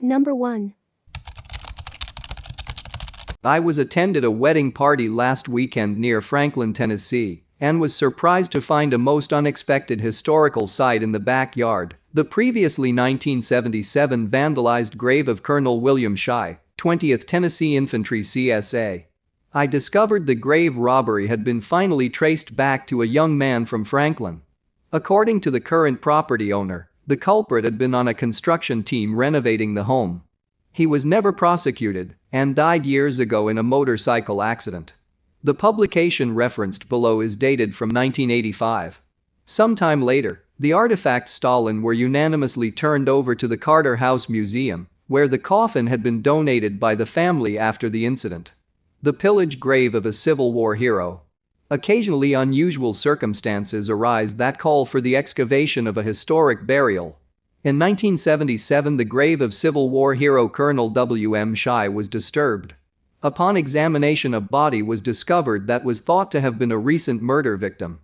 Number 1. I was attended a wedding party last weekend near Franklin, Tennessee, and was surprised to find a most unexpected historical site in the backyard: the previously 1977 vandalized grave of Colonel William Shy, 20th Tennessee Infantry CSA. I discovered the grave robbery had been finally traced back to a young man from Franklin. According to the current property owner, the culprit had been on a construction team renovating the home. He was never prosecuted and died years ago in a motorcycle accident. The publication referenced below is dated from 1985. Sometime later, the artifacts stolen were unanimously turned over to the Carter House Museum, where the coffin had been donated by the family after the incident. The pillaged grave of a Civil War hero. Occasionally unusual circumstances arise that call for the excavation of a historic burial. In 1977, the grave of Civil War hero Colonel W.M. Shy was disturbed. Upon examination, a body was discovered that was thought to have been a recent murder victim.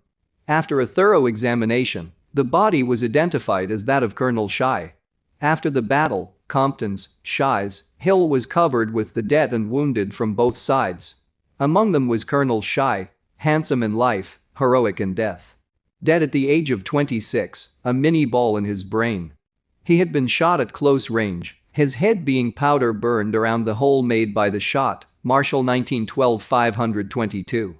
After a thorough examination, the body was identified as that of Colonel Shy. After the battle, Compton's, Shy's, hill was covered with the dead and wounded from both sides. Among them was Colonel Shy, handsome in life, heroic in death. Dead at the age of 26, a mini ball in his brain. He had been shot at close range, his head being powder burned around the hole made by the shot. Marshall 1912 522.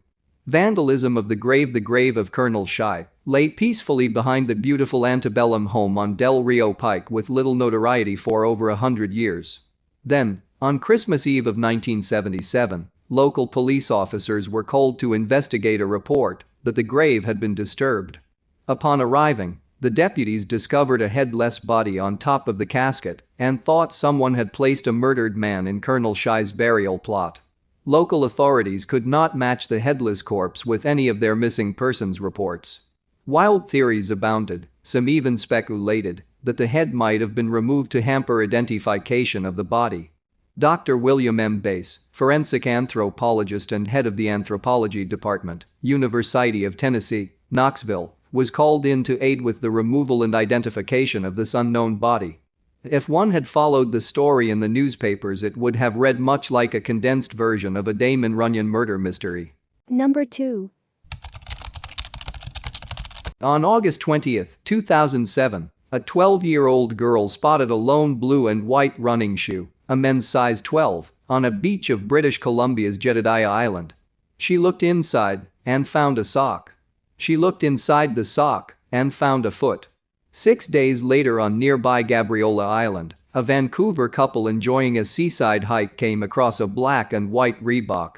Vandalism of the grave. The grave of Colonel Shy lay peacefully behind the beautiful antebellum home on Del Rio Pike with little notoriety for over 100 years. Then, on Christmas Eve of 1977, local police officers were called to investigate a report that the grave had been disturbed. Upon arriving, the deputies discovered a headless body on top of the casket and thought someone had placed a murdered man in Colonel Shy's burial plot. Local authorities could not match the headless corpse with any of their missing persons reports. Wild theories abounded, some even speculated that the head might have been removed to hamper identification of the body. Dr. William M. Bass, forensic anthropologist and head of the anthropology department, University of Tennessee, Knoxville, was called in to aid with the removal and identification of this unknown body. If one had followed the story in the newspapers, it would have read much like a condensed version of a Damon Runyon murder mystery. Number 2. On August 20, 2007, a 12-year-old girl spotted a lone blue and white running shoe, a men's size 12, on a beach of British Columbia's Jedediah Island. She looked inside and found a sock. She looked inside the sock and found a foot. 6 days later, on nearby Gabriola Island, a Vancouver couple enjoying a seaside hike came across a black and white Reebok.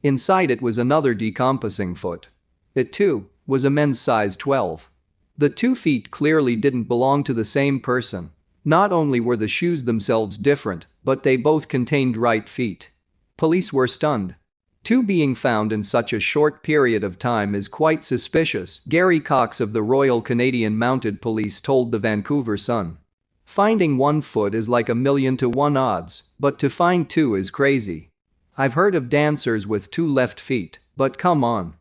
Inside it was another decomposing foot. It too was a men's size 12. The 2 feet clearly didn't belong to the same person. Not only were the shoes themselves different, but they both contained right feet. Police were stunned. 2 being found in such a short period of time is quite suspicious, Gary Cox of the Royal Canadian Mounted Police told the Vancouver Sun. Finding 1 foot is like 1,000,000 to 1 odds, but to find 2 is crazy. I've heard of dancers with 2 left feet, but come on.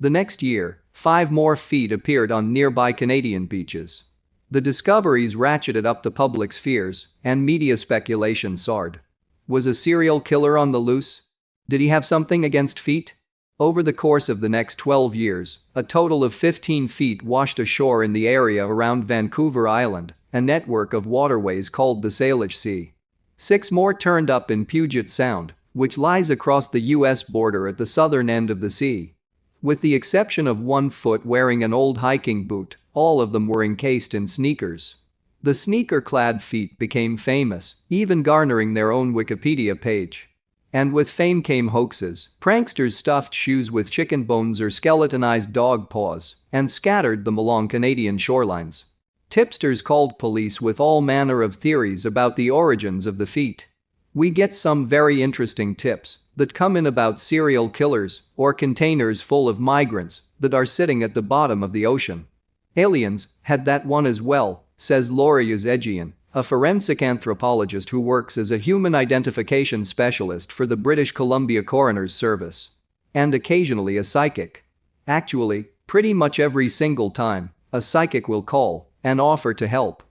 The next year, 5 more feet appeared on nearby Canadian beaches. The discoveries ratcheted up the public's fears, and media speculation soared. Was a serial killer on the loose? Did he have something against feet? Over the course of the next 12 years, a total of 15 feet washed ashore in the area around Vancouver Island, a network of waterways called the Salish Sea. 6 more turned up in Puget Sound, which lies across the U.S. border at the southern end of the sea. With the exception of 1 foot wearing an old hiking boot, all of them were encased in sneakers. The sneaker-clad feet became famous, even garnering their own Wikipedia page. And with fame came hoaxes. Pranksters stuffed shoes with chicken bones or skeletonized dog paws and scattered them along Canadian shorelines. Tipsters called police with all manner of theories about the origins of the feet. We get some very interesting tips that come in about serial killers or containers full of migrants that are sitting at the bottom of the ocean. Aliens had that one as well, says Laura Yazedjian, a forensic anthropologist who works as a human identification specialist for the British Columbia Coroner's Service. And occasionally a psychic. Actually, pretty much every single time, a psychic will call and offer to help.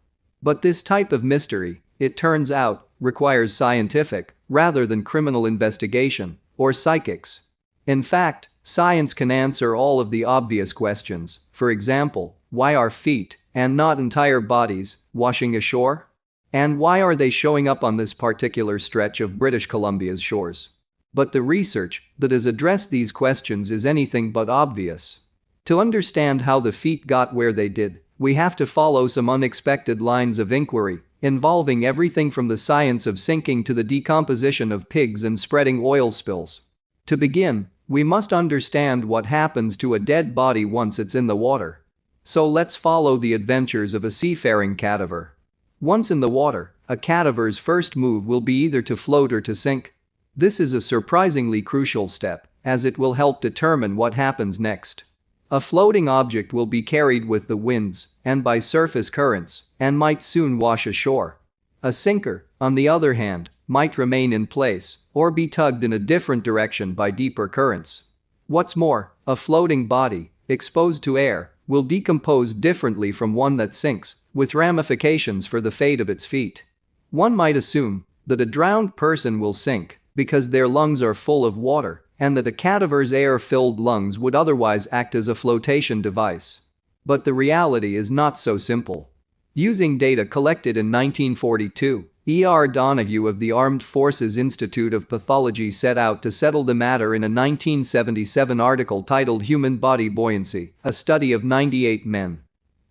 But this type of mystery, it turns out, requires scientific, rather than criminal investigation, or psychics. In fact, science can answer all of the obvious questions. For example, why are feet, and not entire bodies, washing ashore? And why are they showing up on this particular stretch of British Columbia's shores? But the research that has addressed these questions is anything but obvious. To understand how the feet got where they did, we have to follow some unexpected lines of inquiry, involving everything from the science of sinking to the decomposition of pigs and spreading oil spills. To begin, we must understand what happens to a dead body once it's in the water. So let's follow the adventures of a seafaring cadaver. Once in the water, a cadaver's first move will be either to float or to sink. This is a surprisingly crucial step, as it will help determine what happens next. A floating object will be carried with the winds and by surface currents and might soon wash ashore. A sinker, on the other hand, might remain in place or be tugged in a different direction by deeper currents. What's more, a floating body, exposed to air, will decompose differently from one that sinks, with ramifications for the fate of its feet. One might assume that a drowned person will sink because their lungs are full of water, and that a cadaver's air-filled lungs would otherwise act as a flotation device. But the reality is not so simple. Using data collected in 1942, E.R. Donahue of the Armed Forces Institute of Pathology set out to settle the matter in a 1977 article titled Human Body Buoyancy, a study of 98 men.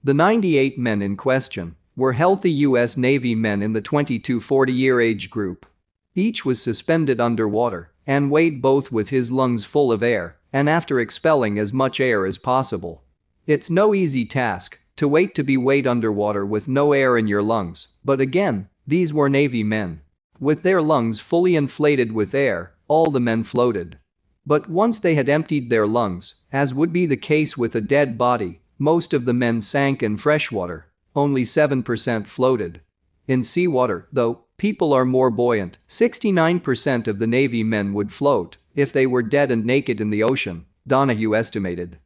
The 98 men in question were healthy U.S. Navy men in the 20 to 40-year age group. Each was suspended underwater and weighed both with his lungs full of air and after expelling as much air as possible. It's no easy task to wait to be weighed underwater with no air in your lungs, but again, these were Navy men. With their lungs fully inflated with air, all the men floated. But once they had emptied their lungs, as would be the case with a dead body, most of the men sank in freshwater. Only 7% floated. In seawater, though, people are more buoyant. 69% of the Navy men would float if they were dead and naked in the ocean, Donahue estimated.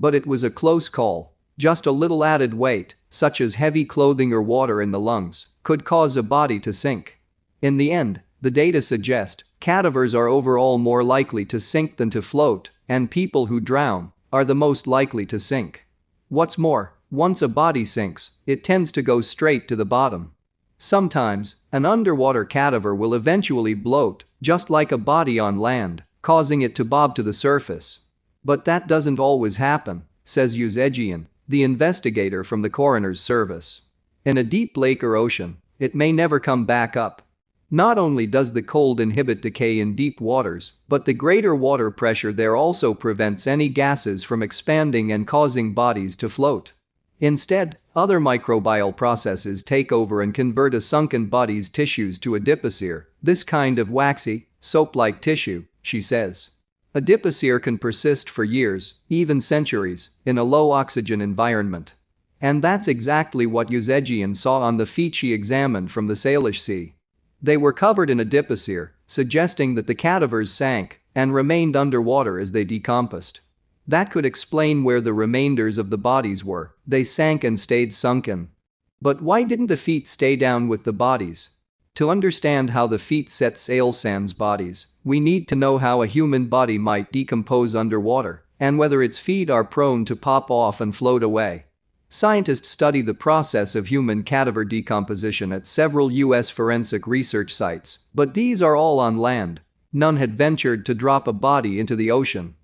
But it was a close call. Just a little added weight, such as heavy clothing or water in the lungs, could cause a body to sink. In the end, the data suggest cadavers are overall more likely to sink than to float, and people who drown are the most likely to sink. What's more, once a body sinks, it tends to go straight to the bottom. Sometimes, an underwater cadaver will eventually bloat, just like a body on land, causing it to bob to the surface. But that doesn't always happen, says Uzegian, the investigator from the coroner's service. In a deep lake or ocean, it may never come back up. Not only does the cold inhibit decay in deep waters, but the greater water pressure there also prevents any gases from expanding and causing bodies to float. Instead, other microbial processes take over and convert a sunken body's tissues to adipocere, this kind of waxy, soap-like tissue, she says. Adipocere can persist for years, even centuries, in a low-oxygen environment. And that's exactly what Uzegian saw on the feet she examined from the Salish Sea. They were covered in adipocere, suggesting that the cadavers sank and remained underwater as they decomposed. That could explain where the remainders of the bodies were. They sank and stayed sunken. But why didn't the feet stay down with the bodies? To understand how the feet set sail sans bodies, we need to know how a human body might decompose underwater and whether its feet are prone to pop off and float away. Scientists study the process of human cadaver decomposition at several U.S. forensic research sites, but these are all on land. None had ventured to drop a body into the ocean.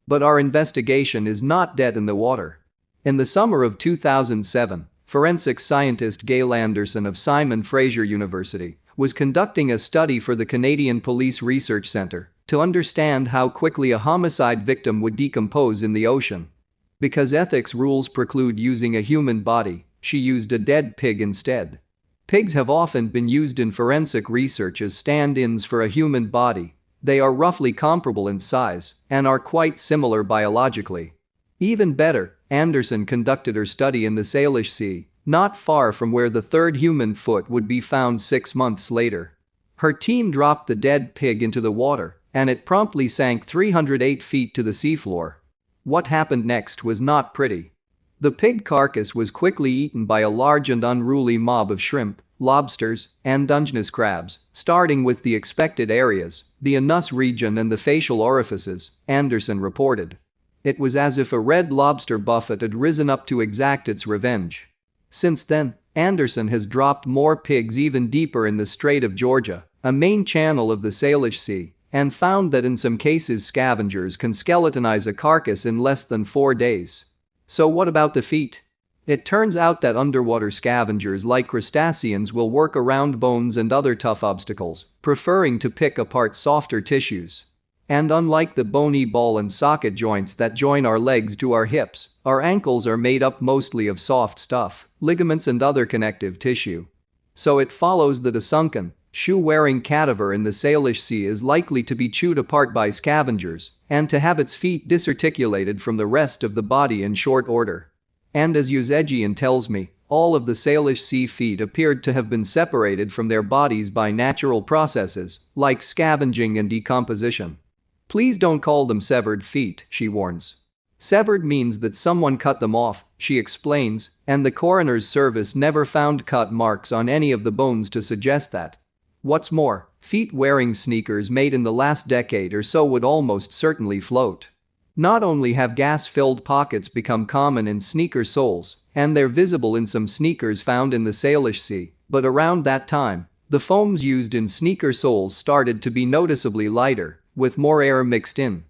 But our investigation is not dead in the water. In the summer of 2007, forensic scientist Gail Anderson of Simon Fraser University was conducting a study for the Canadian Police Research Centre to understand how quickly a homicide victim would decompose in the ocean. Because ethics rules preclude using a human body, she used a dead pig instead. Pigs have often been used in forensic research as stand-ins for a human body. They are roughly comparable in size and are quite similar biologically. Even better, Anderson conducted her study in the Salish Sea, not far from where the third human foot would be found 6 months later. Her team dropped the dead pig into the water, and it promptly sank 308 feet to the seafloor. What happened next was not pretty. The pig carcass was quickly eaten by a large and unruly mob of shrimp, lobsters, and Dungeness crabs, starting with the expected areas, the anus region and the facial orifices, Anderson reported. It was as if a red lobster buffet had risen up to exact its revenge. Since then, Anderson has dropped more pigs even deeper in the Strait of Georgia, a main channel of the Salish Sea, and found that in some cases scavengers can skeletonize a carcass in less than 4 days. So what about the feet? It turns out that underwater scavengers like crustaceans will work around bones and other tough obstacles, preferring to pick apart softer tissues. And unlike the bony ball and socket joints that join our legs to our hips, our ankles are made up mostly of soft stuff, ligaments and other connective tissue. So it follows that a sunken, shoe-wearing cadaver in the Salish Sea is likely to be chewed apart by scavengers and to have its feet disarticulated from the rest of the body in short order. And as Yuzegian tells me, all of the Salish Sea feet appeared to have been separated from their bodies by natural processes, like scavenging and decomposition. Please don't call them severed feet, she warns. Severed means that someone cut them off, she explains, and the coroner's service never found cut marks on any of the bones to suggest that. What's more, feet wearing sneakers made in the last decade or so would almost certainly float. Not only have gas-filled pockets become common in sneaker soles, and they're visible in some sneakers found in the Salish Sea, but around that time, the foams used in sneaker soles started to be noticeably lighter, with more air mixed in.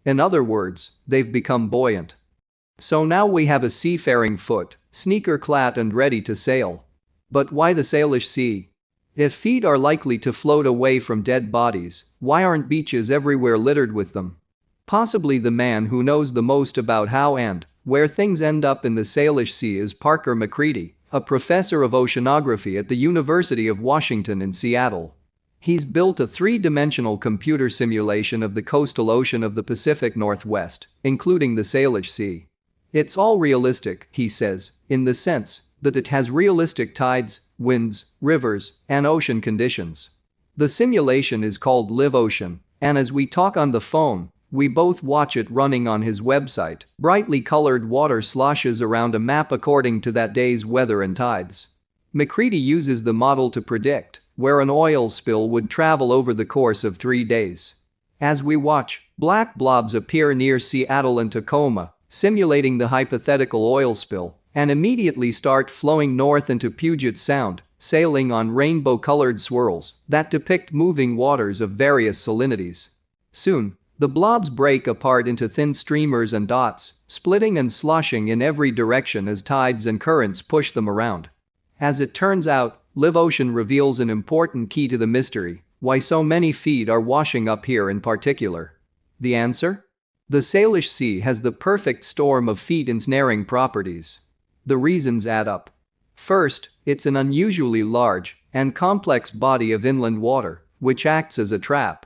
In other words, they've become buoyant. So now we have a seafaring foot, sneaker-clad and ready to sail. But why the Salish Sea? If feet are likely to float away from dead bodies, why aren't beaches everywhere littered with them? Possibly the man who knows the most about how and where things end up in the Salish Sea is Parker McCready, a professor of oceanography at the University of Washington in Seattle. He's built a 3-dimensional computer simulation of the coastal ocean of the Pacific Northwest, including the Salish Sea. It's all realistic, he says, in the sense that it has realistic tides, winds, rivers, and ocean conditions. The simulation is called Live Ocean, and as we talk on the phone, we both watch it running on his website. Brightly colored water sloshes around a map according to that day's weather and tides. McCready uses the model to predict where an oil spill would travel over the course of 3 days. As we watch, black blobs appear near Seattle and Tacoma, simulating the hypothetical oil spill, and immediately start flowing north into Puget Sound, sailing on rainbow-colored swirls that depict moving waters of various salinities. Soon, the blobs break apart into thin streamers and dots, splitting and sloshing in every direction as tides and currents push them around. As it turns out, Live Ocean reveals an important key to the mystery: why so many feet are washing up here in particular. The answer? The Salish Sea has the perfect storm of feet ensnaring properties. The reasons add up. First, it's an unusually large and complex body of inland water, which acts as a trap.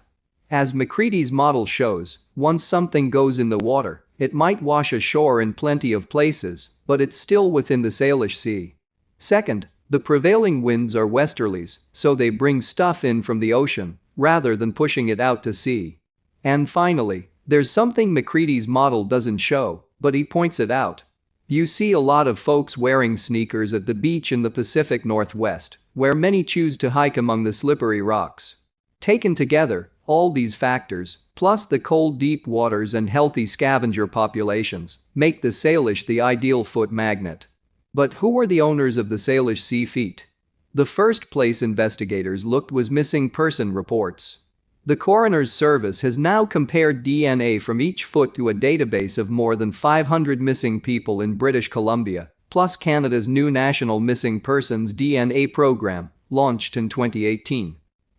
As McCready's model shows, once something goes in the water, it might wash ashore in plenty of places, but it's still within the Salish Sea. Second, the prevailing winds are westerlies, so they bring stuff in from the ocean, rather than pushing it out to sea. And finally, there's something McCready's model doesn't show, but he points it out. You see a lot of folks wearing sneakers at the beach in the Pacific Northwest, where many choose to hike among the slippery rocks. Taken together, all these factors, plus the cold deep waters and healthy scavenger populations, make the Salish the ideal foot magnet. But who were the owners of the Salish Sea feet? The first place investigators looked was missing person reports. The coroner's service has now compared DNA from each foot to a database of more than 500 missing people in British Columbia, plus Canada's new National Missing Persons DNA program, launched in 2018.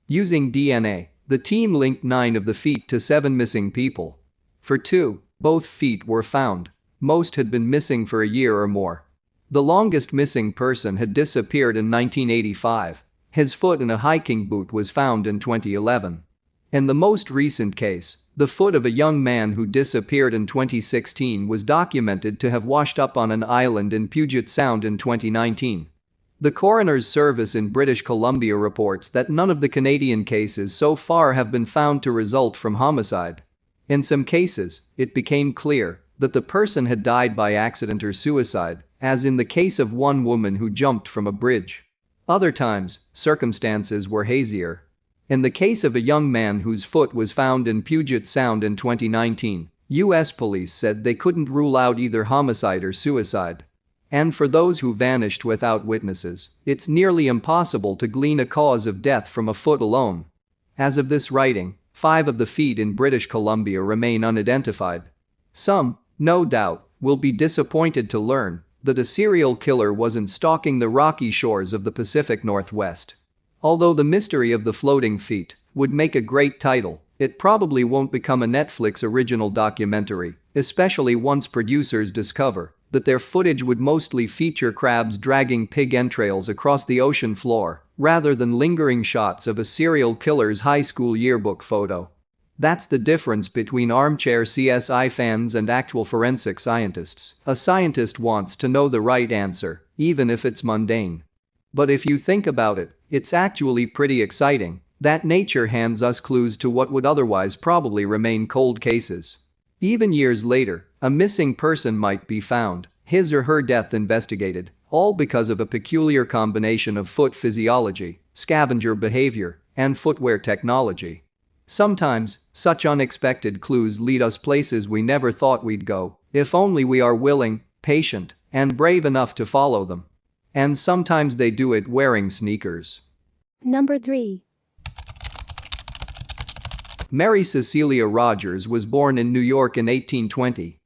Using DNA, the team linked 9 of the feet to 7 missing people. For 2, both feet were found. Most had been missing for a year or more. The longest missing person had disappeared in 1985. His foot in a hiking boot was found in 2011. In the most recent case, the foot of a young man who disappeared in 2016 was documented to have washed up on an island in Puget Sound in 2019. The coroner's service in British Columbia reports that none of the Canadian cases so far have been found to result from homicide. In some cases, it became clear that the person had died by accident or suicide, as in the case of one woman who jumped from a bridge. Other times, circumstances were hazier. In the case of a young man whose foot was found in Puget Sound in 2019, U.S. police said they couldn't rule out either homicide or suicide. And for those who vanished without witnesses, it's nearly impossible to glean a cause of death from a foot alone. As of this writing, 5 of the feet in British Columbia remain unidentified. Some, no doubt, will be disappointed to learn that a serial killer wasn't stalking the rocky shores of the Pacific Northwest. Although the mystery of the floating feet would make a great title, it probably won't become a Netflix original documentary, especially once producers discover that their footage would mostly feature crabs dragging pig entrails across the ocean floor, rather than lingering shots of a serial killer's high school yearbook photo. That's the difference between armchair CSI fans and actual forensic scientists. A scientist wants to know the right answer, even if it's mundane. But if you think about it, it's actually pretty exciting that nature hands us clues to what would otherwise probably remain cold cases. Even years later, a missing person might be found, his or her death investigated, all because of a peculiar combination of foot physiology, scavenger behavior, and footwear technology. Sometimes, such unexpected clues lead us places we never thought we'd go, if only we are willing, patient, and brave enough to follow them. And sometimes they do it wearing sneakers. Number 3. Mary Cecilia Rogers was born in New York in 1820.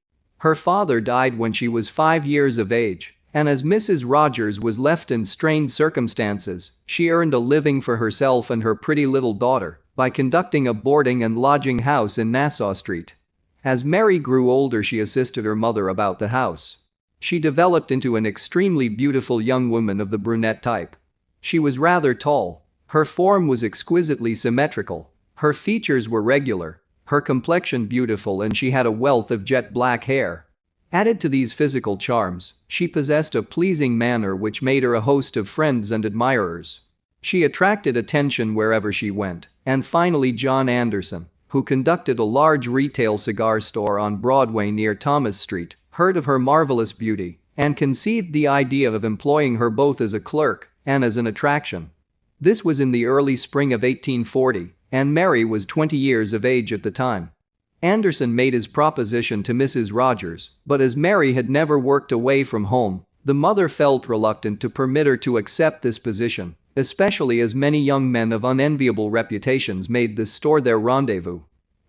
Her father died when she was 5 years of age, and as Mrs. Rogers was left in strained circumstances, she earned a living for herself and her pretty little daughter by conducting a boarding and lodging house in Nassau Street. As Mary grew older, she assisted her mother about the house. She developed into an extremely beautiful young woman of the brunette type. She was rather tall, her form was exquisitely symmetrical, her features were regular, her complexion beautiful, and she had a wealth of jet black hair. Added to these physical charms, she possessed a pleasing manner which made her a host of friends and admirers. She attracted attention wherever she went, and finally John Anderson, who conducted a large retail cigar store on Broadway near Thomas Street, heard of her marvelous beauty and conceived the idea of employing her both as a clerk and as an attraction. This was in the early spring of 1840, and Mary was 20 years of age at the time. Anderson made his proposition to Mrs. Rogers, but as Mary had never worked away from home, the mother felt reluctant to permit her to accept this position, especially as many young men of unenviable reputations made this store their rendezvous.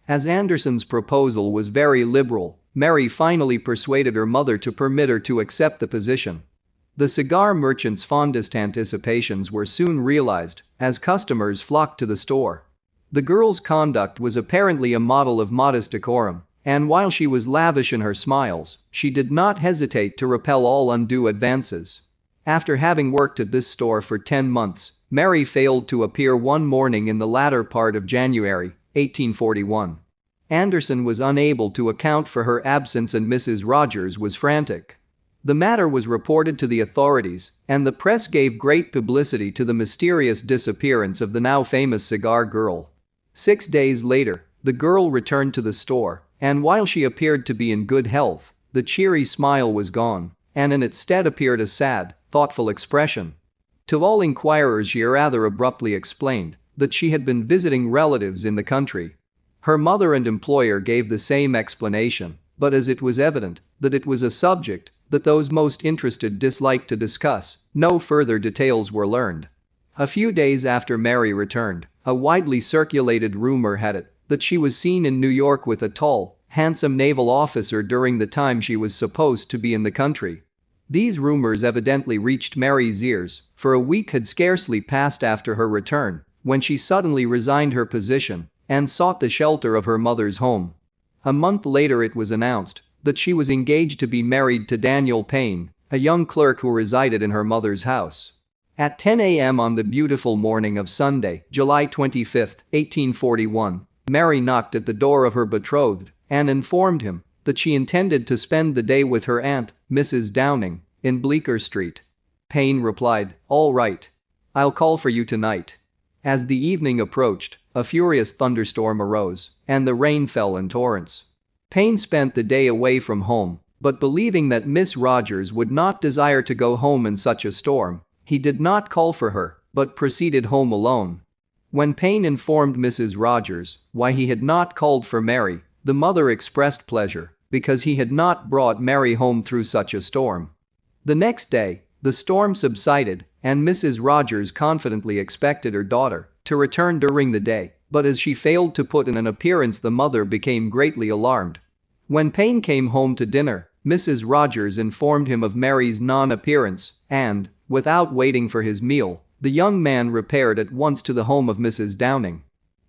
As Anderson's proposal was very liberal, Mary finally persuaded her mother to permit her to accept the position. The cigar merchant's fondest anticipations were soon realized as customers flocked to the store. The girl's conduct was apparently a model of modest decorum, and while she was lavish in her smiles, she did not hesitate to repel all undue advances. After having worked at this store for 10 months, Mary failed to appear one morning in the latter part of January, 1841. Anderson was unable to account for her absence and Mrs. Rogers was frantic. The matter was reported to the authorities, and the press gave great publicity to the mysterious disappearance of the now famous cigar girl. 6 days later, the girl returned to the store, and while she appeared to be in good health, the cheery smile was gone, and in its stead appeared a sad, thoughtful expression. To all inquirers, she rather abruptly explained that she had been visiting relatives in the country. Her mother and employer gave the same explanation, but as it was evident that it was a subject that those most interested disliked to discuss, no further details were learned. A few days after Mary returned, a widely circulated rumor had it that she was seen in New York with a tall, handsome naval officer during the time she was supposed to be in the country. These rumors evidently reached Mary's ears, for a week had scarcely passed after her return when she suddenly resigned her position and sought the shelter of her mother's home. A month later it was announced that she was engaged to be married to Daniel Payne, a young clerk who resided in her mother's house. At 10 a.m. on the beautiful morning of Sunday, July 25, 1841, Mary knocked at the door of her betrothed and informed him that she intended to spend the day with her aunt, Mrs. Downing, in Bleecker Street. Payne replied, "All right. I'll call for you tonight." As the evening approached, a furious thunderstorm arose, and the rain fell in torrents. Payne spent the day away from home, but believing that Miss Rogers would not desire to go home in such a storm, He did not call for her, but proceeded home alone. When Payne informed Mrs. Rogers why he had not called for Mary, the mother expressed pleasure because he had not brought Mary home through such a storm. The next day, the storm subsided, and Mrs. Rogers confidently expected her daughter to return during the day, but as she failed to put in an appearance, the mother became greatly alarmed. When Payne came home to dinner, Mrs. Rogers informed him of Mary's non-appearance, and, without waiting for his meal, the young man repaired at once to the home of Mrs. Downing.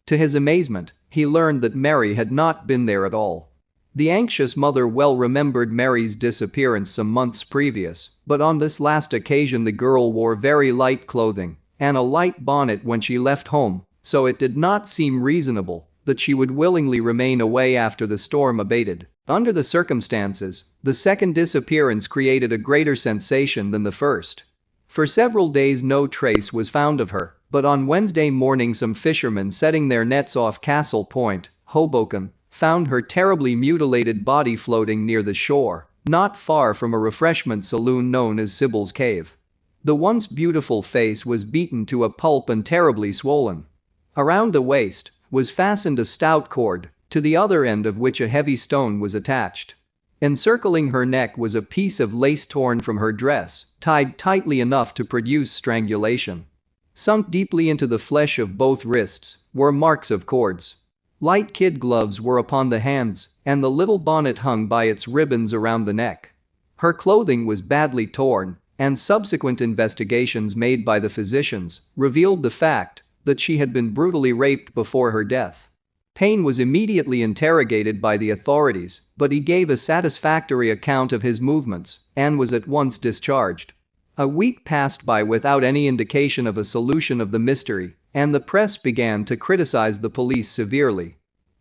To his amazement, he learned that Mary had not been there at all. The anxious mother well remembered Mary's disappearance some months previous, but on this last occasion the girl wore very light clothing and a light bonnet when she left home, so it did not seem reasonable that she would willingly remain away after the storm abated. Under the circumstances, the second disappearance created a greater sensation than the first. For several days no trace was found of her, but on Wednesday morning some fishermen setting their nets off Castle Point, Hoboken, found her terribly mutilated body floating near the shore, not far from a refreshment saloon known as Sybil's Cave. The once beautiful face was beaten to a pulp and terribly swollen. Around the waist was fastened a stout cord, to the other end of which a heavy stone was attached. Encircling her neck was a piece of lace torn from her dress, tied tightly enough to produce strangulation. Sunk deeply into the flesh of both wrists were marks of cords. Light kid gloves were upon the hands, and the little bonnet hung by its ribbons around the neck. Her clothing was badly torn, and subsequent investigations made by the physicians revealed the fact that she had been brutally raped before her death. Payne was immediately interrogated by the authorities, but he gave a satisfactory account of his movements and was at once discharged. A week passed by without any indication of a solution of the mystery, and the press began to criticize the police severely.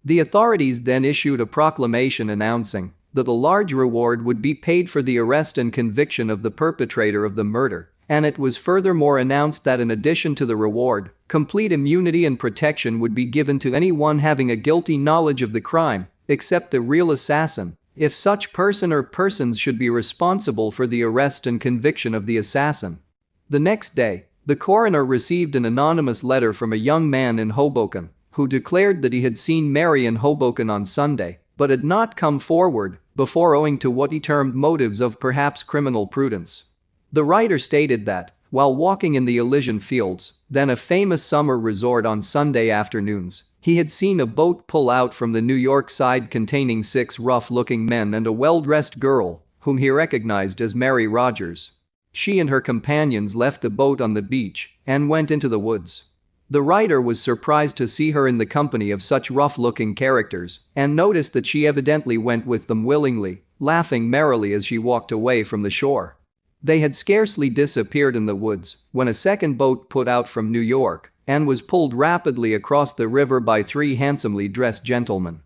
The authorities then issued a proclamation announcing that a large reward would be paid for the arrest and conviction of the perpetrator of the murder, and it was furthermore announced that in addition to the reward, complete immunity and protection would be given to anyone having a guilty knowledge of the crime, except the real assassin, if such person or persons should be responsible for the arrest and conviction of the assassin. The next day, the coroner received an anonymous letter from a young man in Hoboken who declared that he had seen Mary in Hoboken on Sunday, but had not come forward before owing to what he termed motives of perhaps criminal prudence. The writer stated that, while walking in the Elysian Fields, then a famous summer resort on Sunday afternoons, he had seen a boat pull out from the New York side containing 6 rough-looking men and a well-dressed girl, whom he recognized as Mary Rogers. She and her companions left the boat on the beach and went into the woods. The writer was surprised to see her in the company of such rough-looking characters and noticed that she evidently went with them willingly, laughing merrily as she walked away from the shore. They had scarcely disappeared in the woods when a second boat put out from New York and was pulled rapidly across the river by 3 handsomely dressed gentlemen.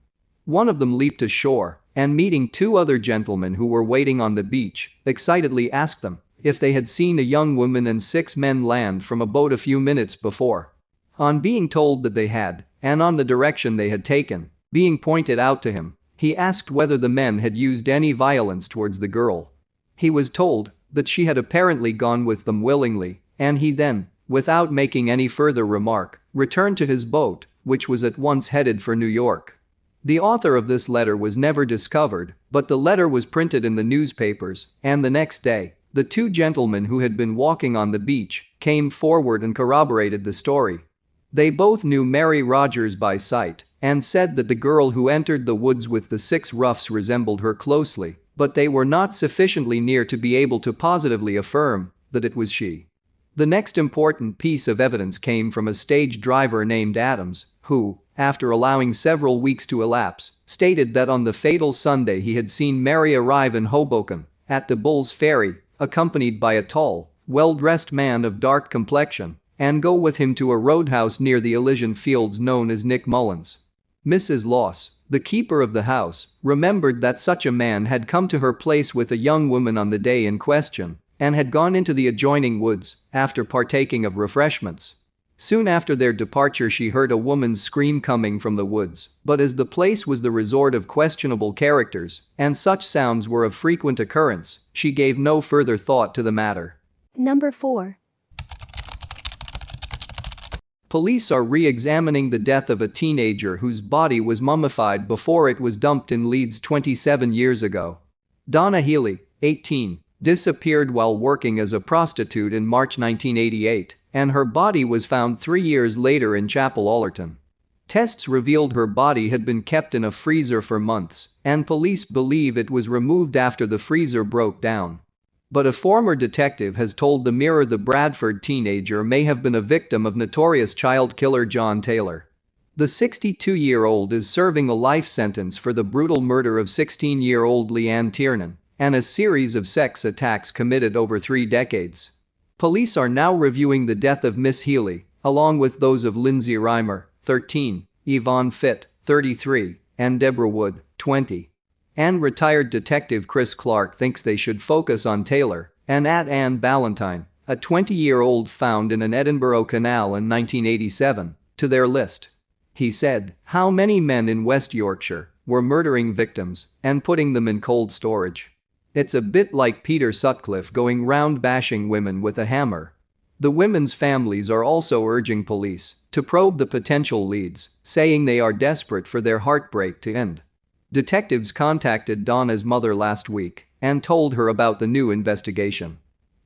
One of them leaped ashore and, meeting 2 other gentlemen who were waiting on the beach, excitedly asked them if they had seen a young woman and 6 men land from a boat a few minutes before. On being told that they had, and on the direction they had taken being pointed out to him, he asked whether the men had used any violence towards the girl. He was told that she had apparently gone with them willingly, and he then, without making any further remark, returned to his boat, which was at once headed for New York. The author of this letter was never discovered, but the letter was printed in the newspapers, and the next day, the 2 gentlemen who had been walking on the beach came forward and corroborated the story. They both knew Mary Rogers by sight and said that the girl who entered the woods with the 6 roughs resembled her closely, but they were not sufficiently near to be able to positively affirm that it was she. The next important piece of evidence came from a stage driver named Adams, who, after allowing several weeks to elapse, stated that on the fatal Sunday he had seen Mary arrive in Hoboken at the Bull's Ferry, accompanied by a tall, well-dressed man of dark complexion, and go with him to a roadhouse near the Elysian Fields known as Nick Mullen's. Mrs. Loss, the keeper of the house, remembered that such a man had come to her place with a young woman on the day in question and had gone into the adjoining woods after partaking of refreshments. Soon after their departure she heard a woman's scream coming from the woods, but as the place was the resort of questionable characters and such sounds were of frequent occurrence, she gave no further thought to the matter. Number 4. Police are re-examining the death of a teenager whose body was mummified before it was dumped in Leeds 27 years ago. Donna Healy, 18, disappeared while working as a prostitute in March 1988, and her body was found 3 years later in Chapel Allerton. Tests revealed her body had been kept in a freezer for months, and police believe it was removed after the freezer broke down. But a former detective has told the Mirror the Bradford teenager may have been a victim of notorious child killer John Taylor. The 62-year-old is serving a life sentence for the brutal murder of 16-year-old Leanne Tiernan and a series of sex attacks committed over 3 decades. Police are now reviewing the death of Miss Healy, along with those of Lindsay Reimer, 13, Yvonne Fitt, 33, and Deborah Wood, 20. And retired detective Chris Clark thinks they should focus on Taylor and add Anne Ballantyne, a 20-year-old found in an Edinburgh canal in 1987, to their list. He said, "How many men in West Yorkshire were murdering victims and putting them in cold storage? It's a bit like Peter Sutcliffe going round bashing women with a hammer." The women's families are also urging police to probe the potential leads, saying they are desperate for their heartbreak to end. Detectives contacted Donna's mother last week and told her about the new investigation.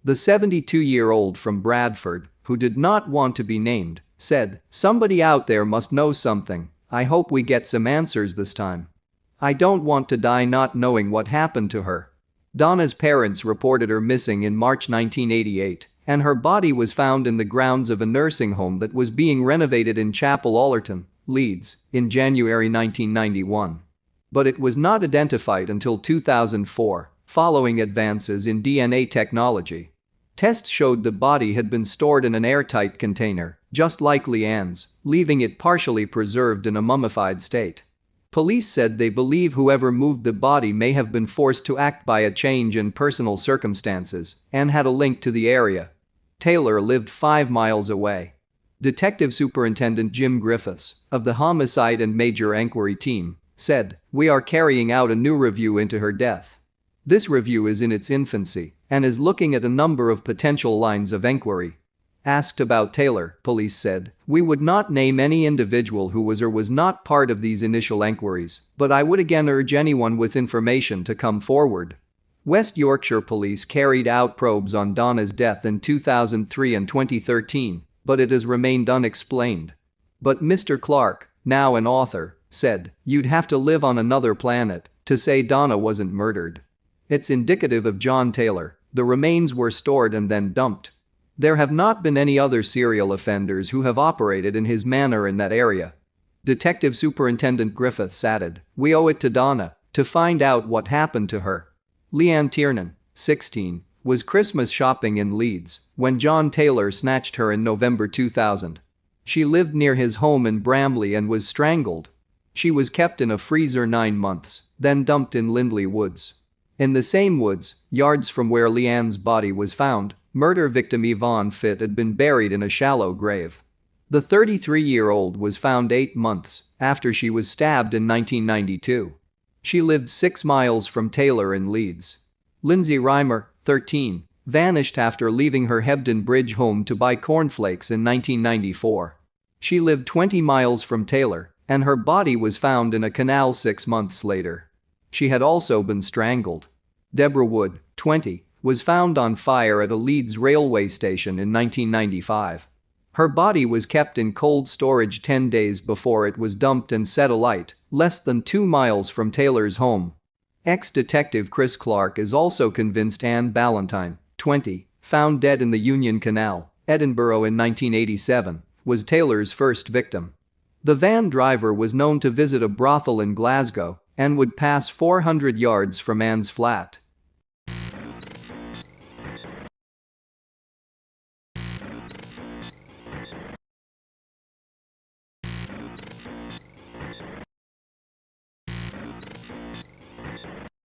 The 72-year-old from Bradford, who did not want to be named, said, "Somebody out there must know something. I hope we get some answers this time. I don't want to die not knowing what happened to her." Donna's parents reported her missing in March 1988, and her body was found in the grounds of a nursing home that was being renovated in Chapel Allerton, Leeds, in January 1991. But it was not identified until 2004, following advances in DNA technology. Tests showed the body had been stored in an airtight container, just like Leanne's, leaving it partially preserved in a mummified state. Police said they believe whoever moved the body may have been forced to act by a change in personal circumstances and had a link to the area. Taylor lived 5 miles away. Detective Superintendent Jim Griffiths, of the Homicide and Major Enquiry Team, said, "We are carrying out a new review into her death. This review is in its infancy and is looking at a number of potential lines of enquiry." Asked about Taylor, police said, "We would not name any individual who was or was not part of these initial enquiries, but I would again urge anyone with information to come forward." West Yorkshire Police carried out probes on Donna's death in 2003 and 2013, but it has remained unexplained. But Mr. Clark, now an author, said, "You'd have to live on another planet to say Donna wasn't murdered. It's indicative of John Taylor. The remains were stored and then dumped. There have not been any other serial offenders who have operated in his manner in that area." Detective Superintendent Griffiths added, "We owe it to Donna to find out what happened to her." Leanne Tiernan, 16, was Christmas shopping in Leeds when John Taylor snatched her in November 2000. She lived near his home in Bramley and was strangled. She was kept in a freezer 9 months, then dumped in Lindley Woods. In the same woods, yards from where Leanne's body was found, murder victim Yvonne Fitt had been buried in a shallow grave. The 33-year-old was found 8 months after she was stabbed in 1992. She lived 6 miles from Taylor in Leeds. Lindsay Reimer, 13, vanished after leaving her Hebden Bridge home to buy cornflakes in 1994. She lived 20 miles from Taylor, and her body was found in a canal 6 months later. She had also been strangled. Deborah Wood, 20, was found on fire at a Leeds railway station in 1995. Her body was kept in cold storage 10 days before it was dumped and set alight, less than 2 miles from Taylor's home. Ex-detective Chris Clark is also convinced Anne Ballantyne, 20, found dead in the Union Canal, Edinburgh in 1987, was Taylor's first victim. The van driver was known to visit a brothel in Glasgow and would pass 400 yards from Anne's flat.